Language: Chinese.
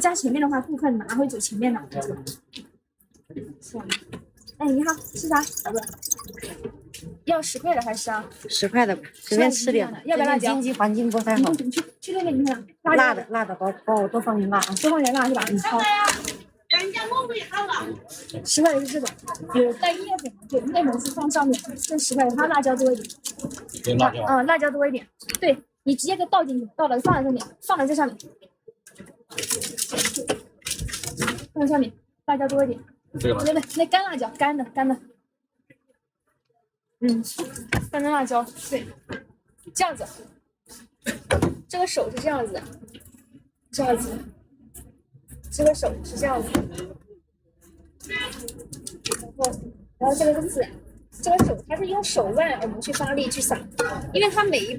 加前面的话，顾客拿会走前面的。是吧？哎，你好，吃啥？宝贝，要10块的还是啊？10块的吧，随便吃点。要不要辣椒？经济环境不太好。去那边，你看辣的，帮我多放点辣啊，多放点辣是吧？好。10块的是这种，有带面粉，对，面粉是放上面，这10块的，它辣椒多一点。对，辣椒。辣椒多一点。对，你直接给倒进去，倒了放在这里，放在这上面，放在上面，辣椒多一点。这个吗？对，那干辣椒，干的。干的辣椒，对，这样子。这个手是这样子的，这样子。这个手是这样子，然后这个是自然。这个手它是用手腕我们去发力去撒，因为它每一